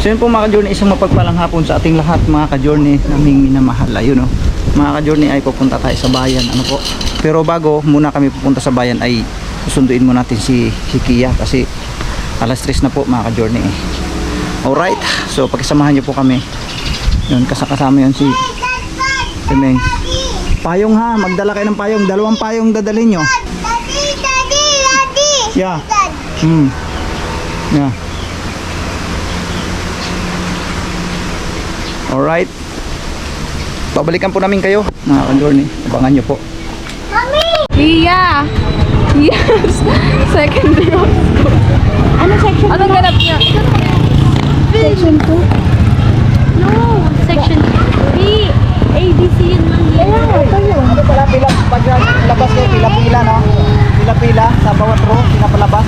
So yun po mga ka-journey, isang mapagpalang hapon sa ating lahat mga ka-journey naming minamahal. Ayun o, mga ka-journey ay pupunta tayo sa bayan. Ano po? Pero bago muna kami pupunta sa bayan ay susunduin mo natin si Kia kasi alas 3 na po mga ka-journey. Alright, so pagkasamahan nyo po kami. Yun, kasama yun si Timeng. Payong ha, magdala kayo ng payong. 2 payong dadalhin nyo. Daddy. Yeah. Yeah. Alright. Babalikan po namin kayo mga ka-journey. Abangan nyo po. Iya. Yes. Second day of school. Ano section? Anong ganap niya? Section 2? No. Section B. A, B, C yun lang yun. Ito yun. Ano pala, labas kayo, pila-pila no? Pila-pila sa bawat row, pinapalabas.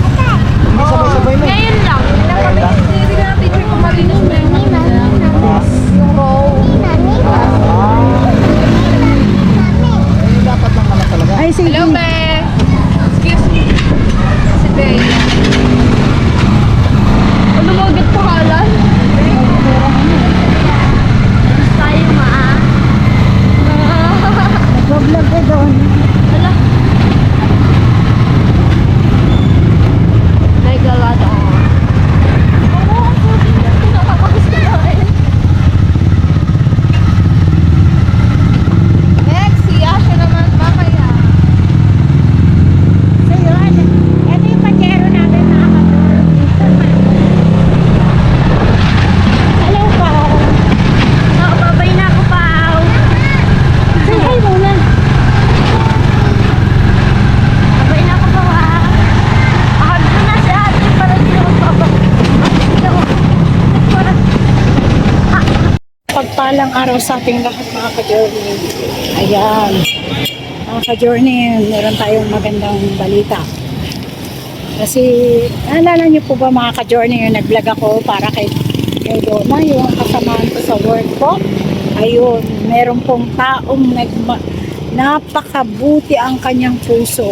Hindi sabay-sabay mo. Ngayon lang. Ngayon lang. Hindi na picture ko malinis na yung Yung row. Ayun dapat lang naman talaga. Ay, sige. Hello, Be. Excuse me. Si Be. Ano mo agad pangalan? Tayo Nag-vlog ka doon. Hala. Nagalata ako. Oo, ang puti na. Nakakagusto na eh. Next, si Asha naman. Mamaya. So yun. Ito yung pachero natin mga kapatid. Hello pa. Babay na ako pa. Say hi muna. Babay na ako pa. Ahal ko na si ate para hindi ako babay. Pagpalang araw sa ating lahat mga ka-journey. Ayan. Mga ka-journey, meron tayong magandang balita. Kasi, naalala niyo po ba mga ka-journey, yung nag-vlog ako para kay Donna, yung kasamahan ko sa work ko. Ayun, meron pong taong napakabuti ang kanyang puso.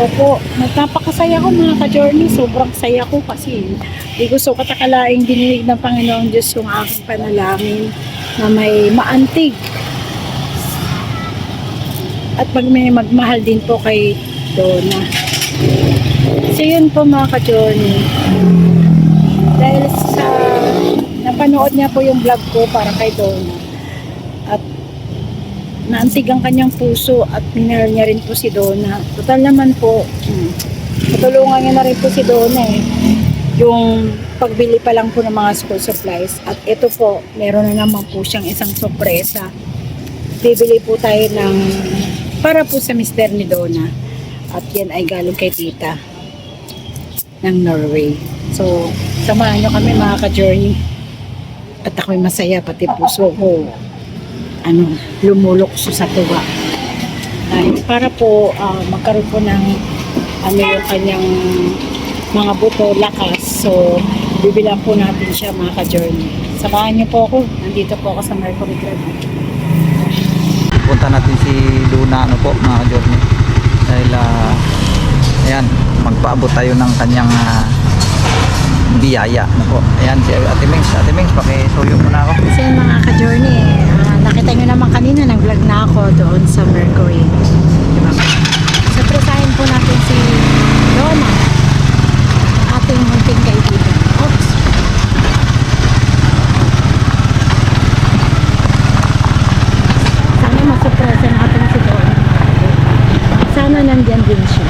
Opo, napakasaya ko mga ka-journey. Sobrang saya ko kasi di ko so katakalaing dininig ng Panginoong Diyos yung aking panalangin na may maantig. At may magmahal din po kay Donna. So yun po mga ka-journey. Dahil sa napanood niya po yung vlog ko para kay Donna. At naantig ang kanyang puso at minahal niya rin po si Donna. Total naman po, tutulungan niya na rin po si Donna eh. Yung pagbili pa lang po ng mga school supplies. At ito po, meron na naman po siyang isang sorpresa. Bibili po tayo ng para po sa mister ni Donna. At yan ay galing kay tita ng Norway. So, samahan nyo kami mga ka-journey. At ako'y masaya, pati puso ko lumulokso sa tuwa. Para po magkaroon po ng yung kanyang mga buto, lakas. So, bibilang po natin siya mga ka-journey. Samahan niyo po ako. Nandito po ako sa Mercury Club. Punta natin si Luna ano po mga ka-journey. Dahil ayan, magpaabot tayo ng kanyang biyaya ano po. Ayan si Ate Mings, pakisuyo muna ako. Kasi mga ka-journey, nakita nyo naman kanina, nag-vlog na ako doon sa Mercury. Diba? Surpresahin po natin si Donna, ating munting kaibigan. Oops! Sana masurpresa natin si Donna. Sana nandyan din siya.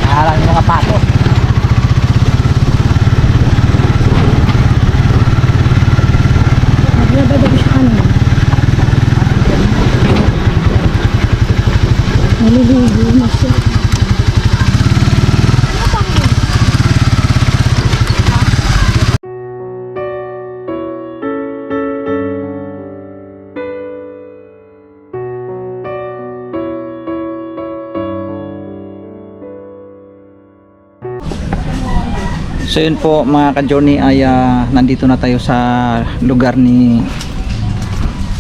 Nahalang yung mga pato. Naglabada siya kanina. Naliligo na siya. So yun po mga ka-journey ay nandito na tayo sa lugar ni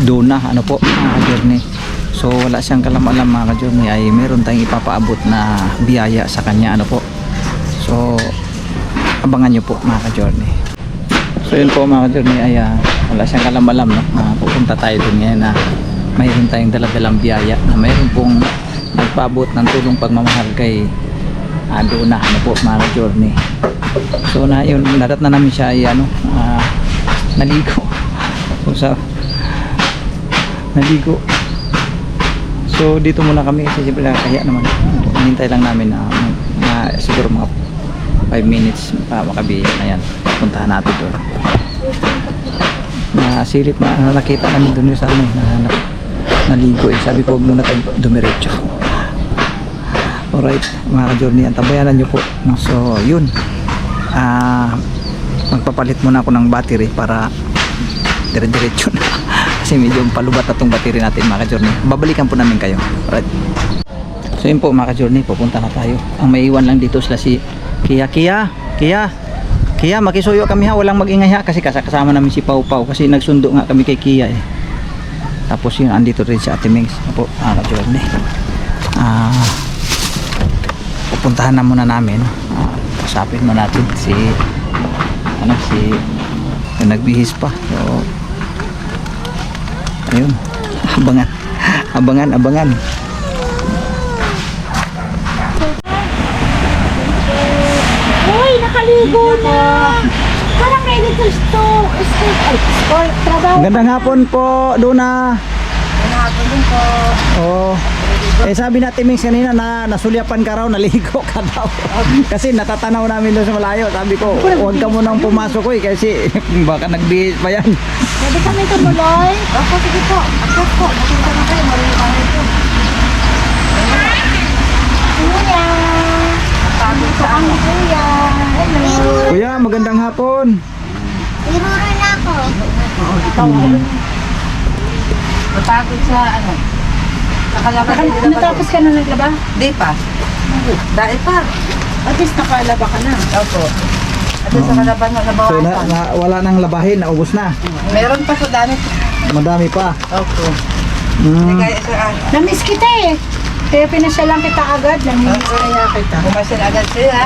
Dona, ano po mga ka-journey. So wala siyang kalam-alam mga ka-journey, ay meron tayong ipapaabot na biyaya sa kanya, ano po. So abangan nyo po mga ka-journey. So yun po mga ka-journey ay wala siyang kalam-alam, no? Pupunta tayo dun ngayon na mayroon tayong daladalang biyaya na mayroon pong nagpaabot ng tulong pagmamahal kay Dona, ano po mga ka-journey. So na yun, nadat na namin siya ay naligo. So naligo. So dito muna kami kasi siyempre kaya naman hinintay lang namin na siguro mga 5 minutes makabihin na yan. Puntahan natin doon. Silip na nakita namin doon sa amin na naligo eh. Sabi ko huwag muna tayo dumiretso. Alright mga ka-journey, antabayanan nyo po, no? So yun, magpapalit muna ako ng battery para dire-diretso na kasi medyo palubat na itong battery natin mga ka-journey. Babalikan po namin kayo. Alright. So yun po mga ka-journey, pupunta na tayo. Ang may iwan lang dito sila si Kia, makisuyo kami ha, walang mag-ingay ha kasi kasama namin si Pau Pau kasi nagsundo nga kami kay Kia eh. Tapos yun, andito rin si Ate Mings po mga ka-journey. Pupuntahan na muna namin, kasapin mo natin si yung nagbihis pa. So ayun, abangan. Uy, nakaligo na. Parang ready to trabaho. Gandang hapon po, Dona. Gandang hapon din po. Oh. Sabi natin Mings kanina na nasulyapan ka raw, naligo ka daw. Kasi natatanaw namin doon sa malayo. Sabi ko, huwag ka munang pumasok ko kasi baka nagbihis pa yan. Pwede kami tumuloy? Opo, sige po. Akit po. Mapunta na kayo. Marunong kami po. Kuya. Napagod sa amin, kuya. Hello. Kuya, magandang hapon. Iruro na ako. Napagod sa Natapos ka na naglaba? Di pa. Dahil pa. At least nakalaba ka na. Opo. At sa kalaban na So nabawasan. wala nang labahin, naubos na. Meron pa sa dami. Madami pa. Opo. Mm. Kaya sa Namiss kita eh. Kaya pinasyalan kita agad. Namiss kaya kita. pumasin agad sila.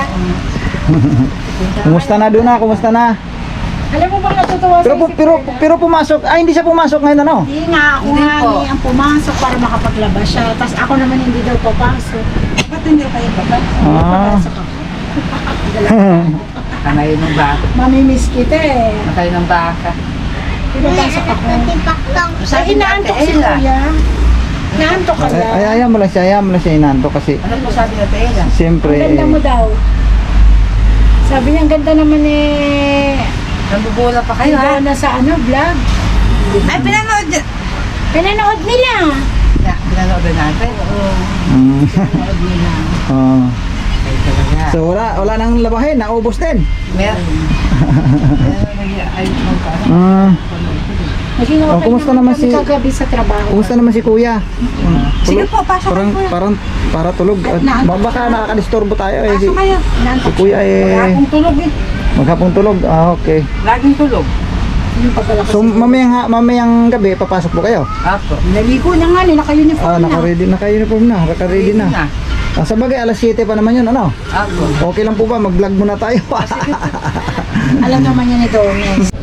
Kumusta na Dona? Kumusta na? Alam mo bang natutuwa sa isip ko? Pero pumasok, hindi siya pumasok ngayon ano? Hindi nga, ako Hindi nga po. ni ang pumasok para makapaglaba siya. Tapos ako naman hindi daw papasok. Ba't hindi kayo babay? Papasok ako. Kamay ng baka. Mamimiss kita eh. Kamay ng baka. Pinapasok ako. Ay, inaantok si Ella. Kuya. Inaantok ka ba? Ay, ayaw mo lang siya inanto kasi Ano po sabi na Ella? siyempre Ang ganda mo daw. Sabi niya, ang ganda naman eh. Nabubula pa kayo ha? Na sa ano, vlog. Ay, pinanood niya. Pinanood nila. Pinanood na natin. Mm. Pinanood nila. Oh. Ay, talaga. So wala nang labahin, naubos din. Meron. Ay, magkano? Naging Oh, okay kumusta naman naman kami si- kagabi sa trabaho. Kumusta naman si Kuya? Sige po, pasok Parang kayo. parang para tulog. Baka nakakadisturbo tayo eh. Pasok kayo. Si Kuya Maghapong tulog eh. maghapong tulog. Okay. Laging tulog. Yung pagkalakas. So mamayang gabi papasok po kayo? Apo. Naligo na nga, naka-uniform na. Naka-uniform na, naka-ready na. Sa bagay alas 7 pa naman 'yun, ano? Apo. Okay lang po ba mag-vlog muna tayo? Alam naman niya ni Dones.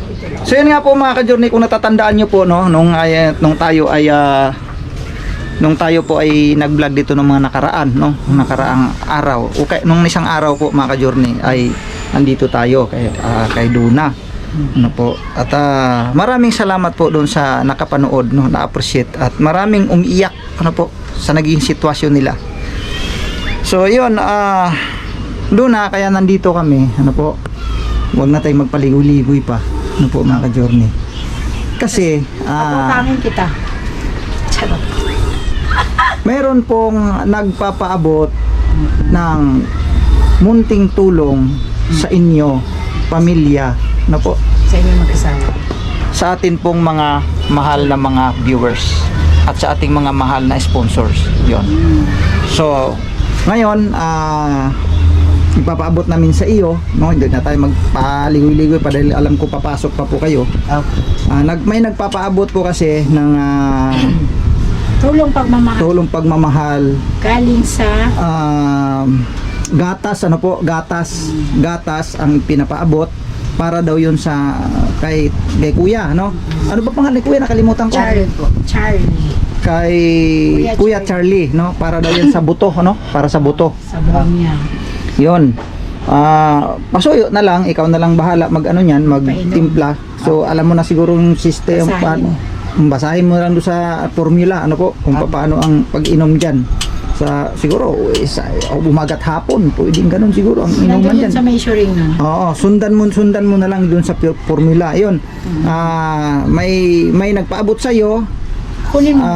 So yun nga po mga ka-journey, kung natatandaan nyo po no, nung tayo po ay nag-vlog dito ng mga nakaraan no, nakaraang araw. Okay, nung isang araw po mga ka-journey ay nandito tayo kay Dona. Ano po? At maraming salamat po doon sa nakapanood no, na-appreciate at maraming umiiyak ano po sa naging sitwasyon nila. So yun, Dona, kaya nandito kami, ano po. Huwag na tayong magpaligoy-ligoy pa. Ano po mga ka-journey. Kasi Paputangin kita. Charot. meron pong nagpapaabot ng munting tulong sa inyo, pamilya, na po, Sa inyo mag-asawa. sa atin pong mga mahal na mga viewers at sa ating mga mahal na sponsors. Yon. So, ngayon, ipapaabot namin sa iyo, no? Hindi na tayo magpaligoy-ligoy pa dahil alam ko papasok pa po kayo. May nagpapaabot po kasi ng Tulong pagmamahal. tulong pagmamahal, Galing sa gatas, ano po, gatas ang pinapaabot para daw yun sa kay kuya, no? Ano ba pangalan ni kuya, nakalimutan ko. Charlie po. Charlie. Kay Kuya Kuya Charlie, no? Para daw yun sa buto, no? Para sa buto. Sa buwan niya. Yun. Pasuyo na lang, ikaw na lang bahala mag-ano niyan, magtimpla. So alam mo na siguro yung system, Basahin. basahin mo lang doon sa formula, ano po, kung paano ang pag-inom diyan. Siguro umagat hapon, pwedeng ganun siguro ang inuman Nandun diyan. yun sa measuring nun. Oo, sundan mo na lang doon sa formula. 'Yun. May nagpaabot sa iyo. Kunin mo.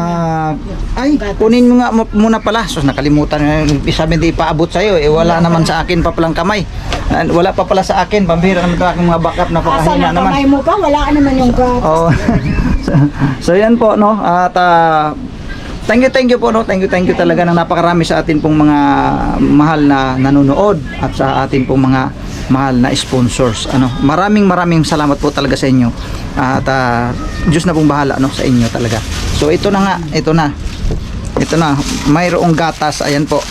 Kunin mo nga muna pala. So nakalimutan na, sabi hindi paabot sa iyo, wala naman sa akin pa palang kamay. Wala pa pala sa akin, pambira naman aking mga backup na Asa pakahina na naman. kamay mo pa? Wala ka naman yung gatas. Oo. So yan po, no. At thank you po, no. Thank you talaga ng napakarami sa atin pong mga mahal na nanonood at sa atin pong mga mahal na sponsors. Maraming salamat po talaga sa inyo. At Diyos na pong bahala, no, sa inyo talaga. So ito na, mayroong gatas. Ayan po.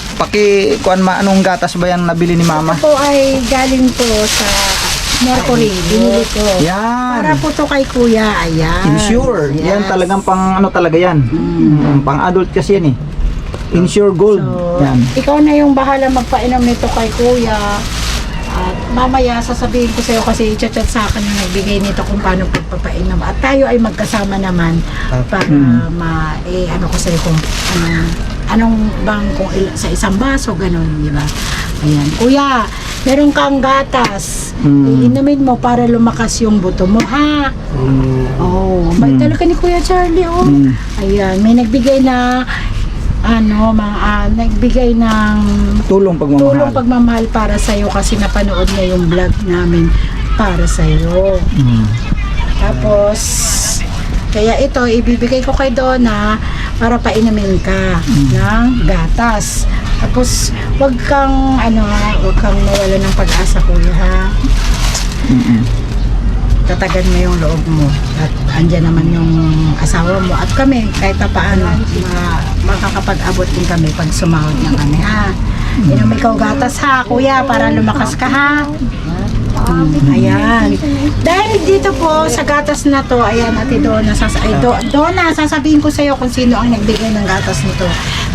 Kuan anong gatas ba yan nabili ni mama? Ito po ay galing po sa Mercury. Binili ko. Para Yan. po to kay kuya. Ayan. Insure. Yes. Yan talagang pang talaga yan. Pang adult kasi yan eh. Insure Gold. So, Yan. ikaw na yung bahala magpainom nito kay kuya. At mamaya sasabihin ko sa'yo kasi i-chat sa akin yung nagbigay nito kung paano pagpapainom. At tayo ay magkasama naman para ano ko sa'yo kung anong bang sa isang baso, ganun, di ba? Ayan. Kuya, meron kang gatas. Iinumin mo para lumakas yung buto mo, ha? May talaga ni Kuya Charlie, Ayan, may nagbigay na nagbigay ng Tulong pagmamahal para sa iyo kasi napanood niya yung vlog namin para sa iyo. Tapos kaya ito ibibigay ko kay Donna para painumin ka ng gatas. Tapos wag kang mawala ng pag-asa, kuya, ha. Tatagan mo yung loob mo at andyan naman yung asawa mo at kami kahit pa paano makakapag-abot din kami pag sumahod na kami, ha. Inom ikaw gatas, ha, kuya, para lumakas ka, ha. Ayan. Dahil dito po sa gatas na to, ayan, Ate Donna, Donna, sasabihin ko sa iyo kung sino ang nagbigay ng gatas nito.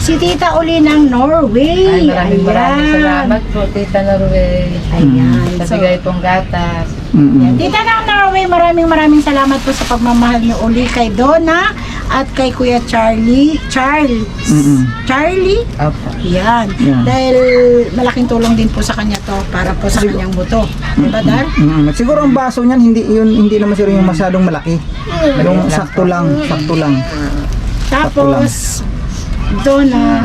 Si Tita Uli ng Norway. Maraming salamat po, Tita Norway. Ayan. Sa bigay pong gatas. Yan. Tita ng Norway, maraming salamat po sa pagmamahal niyo uli kay Donna at kay Kuya Charlie. Charlie? Opo. Yan. Dahil malaking tulong din po sa kanya to para po sa kanyang buto. Diba, Dar? Siguro ang baso niyan hindi naman siguro yung masyadong malaki. Yung sakto lang. Tapos, Donna,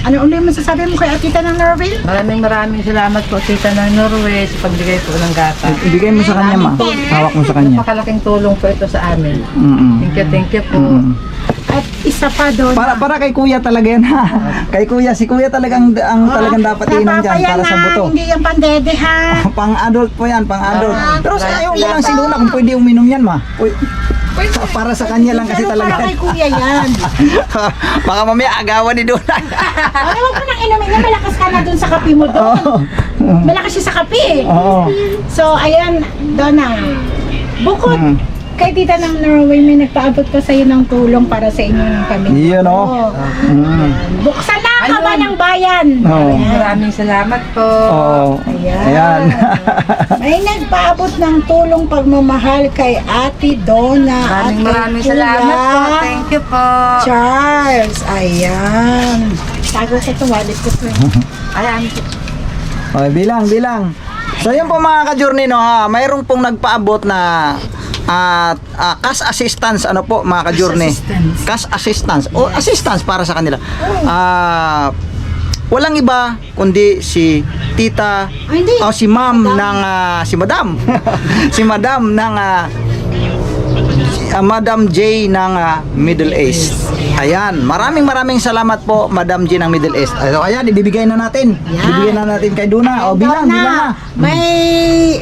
ano ulit masasabi mo kay Tita ng Norway? Maraming salamat po, Tita ng Norway, sa pagbigay po ng gatas. Ibigay mo sa kanya, ma. Hawak mo sa kanya. Napakalaking tulong po ito sa amin. Thank you po. At isa pa, Donna. Para kay kuya talaga yan, ha. Kay kuya, si kuya talagang talagang dapat inom dyan para sa buto. Hindi yung pandede, ha. Pang-adult po yan, pang-adult. Pero sa ayaw mo lang si Lola kung pwede uminom yan, ma. Para sa kanya lang kasi Pero talaga. para kay kuya yan. Baka mamaya agawan ni Lola. Huwag mo nang inumin na, malakas ka na dun sa kape mo doon. Malakas siya sa kape. Oo. So, ayan, Donna. Bukod kay Tita ng Norway, may nagpaabot pa sa'yo ng tulong para sa inyo ng pamilya. Iyon, oh. Buksan na ang kaba ng bayan. Oo. Maraming salamat po. Oo. Ayan. May nagpaabot ng tulong pagmamahal kay Ate Donna at kay Maraming Kuya salamat po. Thank you po. Charles. Ayan. Tago ko ito, wallet ko ito. Ayan. Okay, bilang. So yun po mga ka-journey, no, ha, mayroong pong nagpaabot na cash assistance, ano po mga ka-journey, cash assistance o assistance para sa kanila. Walang iba kundi si Tita o si Ma'am ng si Madam si Madam ng Madam J ng Middle East. Ayan, maraming salamat po, Madam G ng Middle East. Ayan, ibibigay na natin. Yan. Ibibigay na natin kay Duna. O, bilang na. May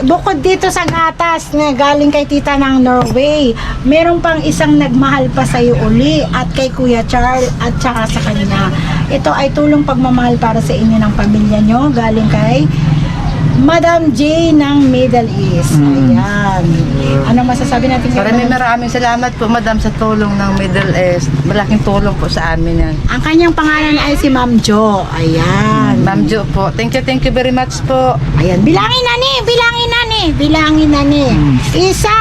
bukod dito sa gatas na galing kay tita ng Norway, meron pang isang nagmahal pa sa iyo uli at kay Kuya Charles at saka sa kanya. Ito ay tulong pagmamahal para sa inyo ng pamilya nyo, galing kay Madam J ng Middle East. Ayan. Ano masasabi natin kay Maraming salamat po, Madam, sa tulong ng Middle East. Malaking tulong po sa amin yan. Ang kanyang pangalan ay si Ma'am Jo. Ayan. Ma'am Jo po, thank you very much po. Ayan. Bilangin na ni. Isa.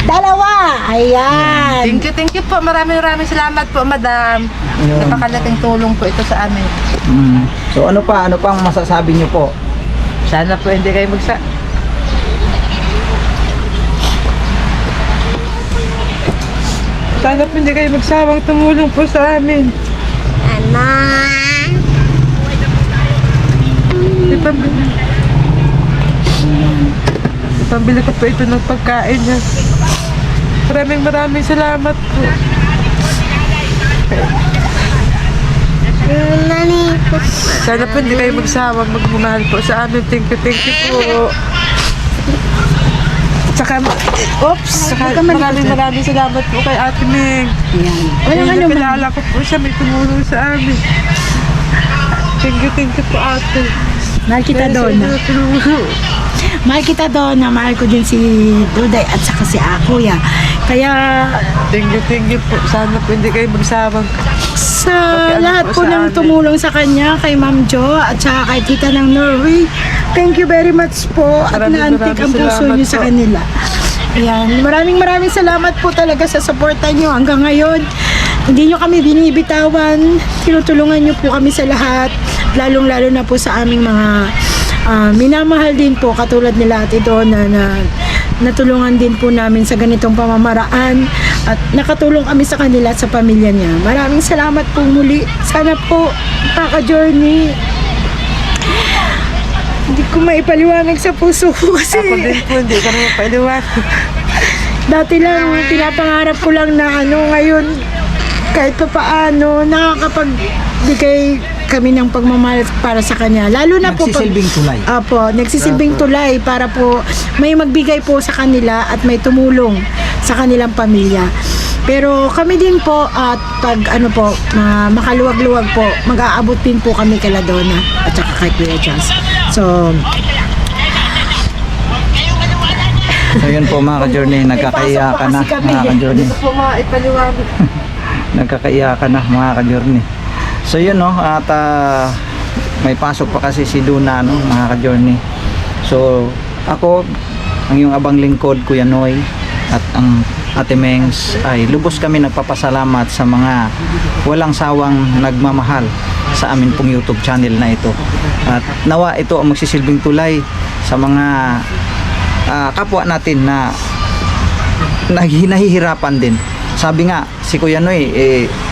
Dalawa. Ayan. Thank you po. Maraming salamat po, Madam. Ayun. Napakalaking tulong po ito sa amin. So ano pang masasabi niyo po? Sana po hindi kayo Sana po hindi kayo magsawang tumulong po sa amin. Ipambili ko po ito ng pagkain niya. Maraming salamat po. Sana po hindi kayo magsawang magmamahal po sa amin. Thank you po. Saka maraming salamat po kay Ate Ming. Ayan. Walang Walang ano man. kilala ko po siya, may tumulong sa amin. Thank you po, Ate. Mahal kita doon. Mahal kita doon. Mahal ko din si Duday at saka si Kuya. Kaya Thank you po. Sana po hindi kayo magsawang. sa Pakialam lahat po po sa ng amin. tumulong sa kanya, kay Ma'am Jo at saka kay tita ng Norway, thank you very much po at naantik ang puso salamat niyo sa po. kanila. Ayan, maraming salamat po talaga sa suporta niyo hanggang ngayon. Hindi niyo kami binibitawan, tinutulungan niyo po kami sa lahat, lalong-lalo na po sa aming mga minamahal din po katulad nila Ate Donna na natulungan din po namin sa ganitong pamamaraan at nakatulong kami sa kanila at sa pamilya niya. Maraming salamat po muli. Sana po Journey hindi ko maipaliwanag sa puso ko kasi Ako din po, hindi ko naman paliwanag. dati lang pinapangarap ko lang na ngayon kahit pa paano nakakapagbigay kami ng pagmamahal para sa kanya. Lalo na po Nagsisilbing tulay. Apo, nagsisilbing tulay para po may magbigay po sa kanila at may tumulong sa kanilang pamilya. Pero kami din po at pag makaluwag-luwag po, mag-aabot din po kami kay Ladona at saka kay Kuya Charles. So, yun po mga ka-journey, nagkakaiyakan na mga ka-journey. Hindi ko po maipaliwanag. Nagkakaiyakan na mga ka-journey. So yun at may pasok pa kasi si Duna mga ka-journey. So ako, ang iyong abang lingkod Kuya Noy at ang Ate Mengs ay lubos kami nagpapasalamat sa mga walang sawang nagmamahal sa amin pong YouTube channel na ito. At nawa ito ang magsisilbing tulay sa mga kapwa natin na nahihirapan din. Sabi nga si Kuya Noy,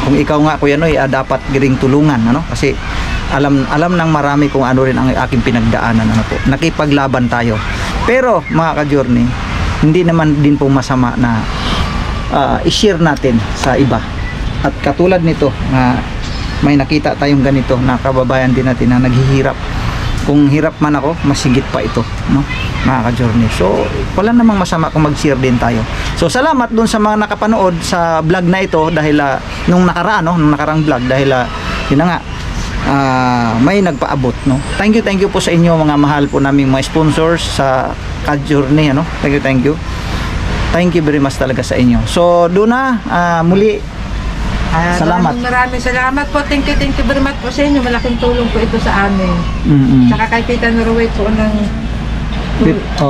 kung ikaw nga Kuya Noy, dapat giring tulungan kasi alam ng marami kung ano rin ang aking pinagdaanan po. Nakipaglaban tayo. Pero mga ka-journey, hindi naman din po masama na i-share natin sa iba. At katulad nito na may nakita tayong ganito na kababayan din natin na naghihirap. Kung hirap man ako, mas higit pa ito, mga ka-journey. So, wala namang masama kung mag-share din tayo. So, salamat dun sa mga nakapanood sa vlog na ito dahil nung nakarang vlog dahil yun na nga, may nagpaabot, Thank you po sa inyo mga mahal po naming mga sponsors sa ka-journey, Thank you. Thank you very much talaga sa inyo. So, doon na muli salamat. Maraming salamat po. Thank you very much po sa inyo. Malaking tulong po ito sa amin. Saka kay Tita Norway po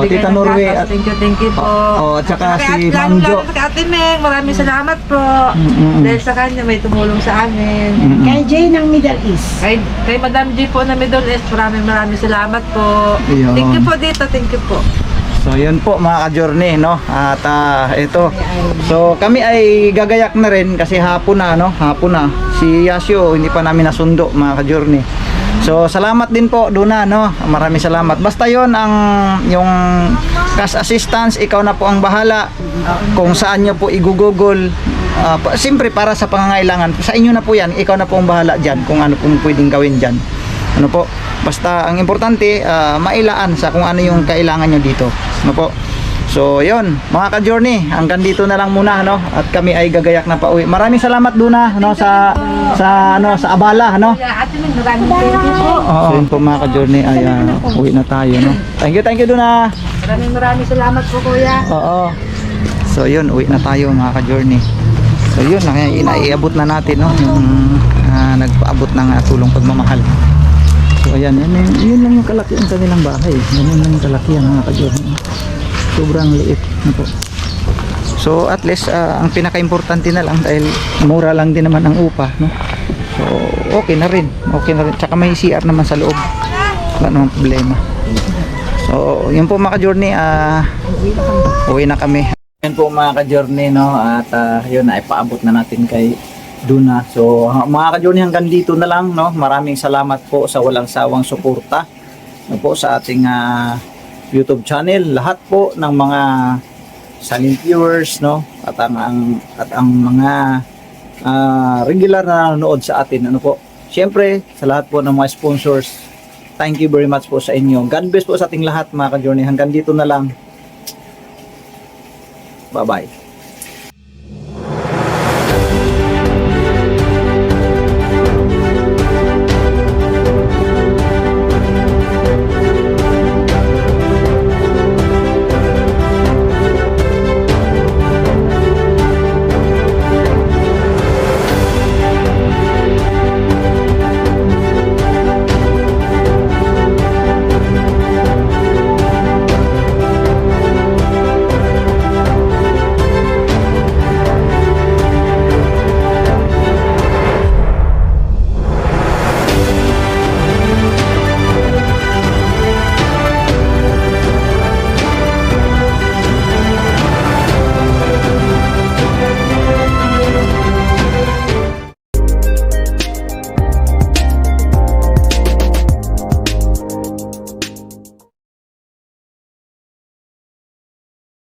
Tita Norway at thank you po. At saka si Ma'am Jo. Sa Ate Meng, maraming salamat po. Dahil sa kanya may tumulong sa amin. kay Jay ng Middle East. Kay Madam G po na Middle East, maraming salamat po. Ayun. Thank you po dito, thank you po. So yun po mga ka-journey, At ito. So kami ay gagayak na rin kasi hapon na. Si Yasio hindi pa namin nasundo mga ka-journey. So salamat din po Duna, no? Maraming salamat. Basta yon ang yung cash assistance, ikaw na po ang bahala kung saan nyo po i-google. Siyempre para sa pangangailangan, sa inyo na po yan, ikaw na po ang bahala dyan kung ano pong pwedeng gawin dyan. Ano po? Basta ang importante, mailaan sa kung ano yung kailangan nyo dito. Ano po? So, yon mga ka-journey, hanggang dito na lang muna, no? At kami ay gagayak na pauwi. Maraming salamat Duna, no, sa abala, no? Kuya, Ate Min, maraming thank you po. So, yun po mga ka-journey, ay uwi na tayo, no? Thank you Duna. Maraming salamat po, Kuya. Oo. So, yun, uwi na tayo mga ka-journey. So, yun, naiabot na natin, no? Yung nagpaabot ng tulong pagmamahal. So, ayan, yun lang yung kalaki ang kanilang bahay. Yun lang yung kalaki mga ka-journey. Sobrang liit na po. So at least ang pinaka-importante na lang dahil mura lang din naman ang upa, no? So okay na rin. Tsaka may CR naman sa loob. Wala namang problema. So yun po mga ka-journey, uwi na kami. Yun po mga ka-journey, no? At yun ay paabot na natin kay Duna. So mga ka-journey, hanggang dito na lang, no? Maraming salamat po sa walang sawang suporta, no, po sa ating YouTube channel, lahat po ng mga silent viewers, no, at ang mga regular na nanonood sa atin, ano po. Siyempre, sa lahat po ng mga sponsors, thank you very much po sa inyo. God bless po sa ating lahat mga ka-journey. Hanggang dito na lang. Bye-bye.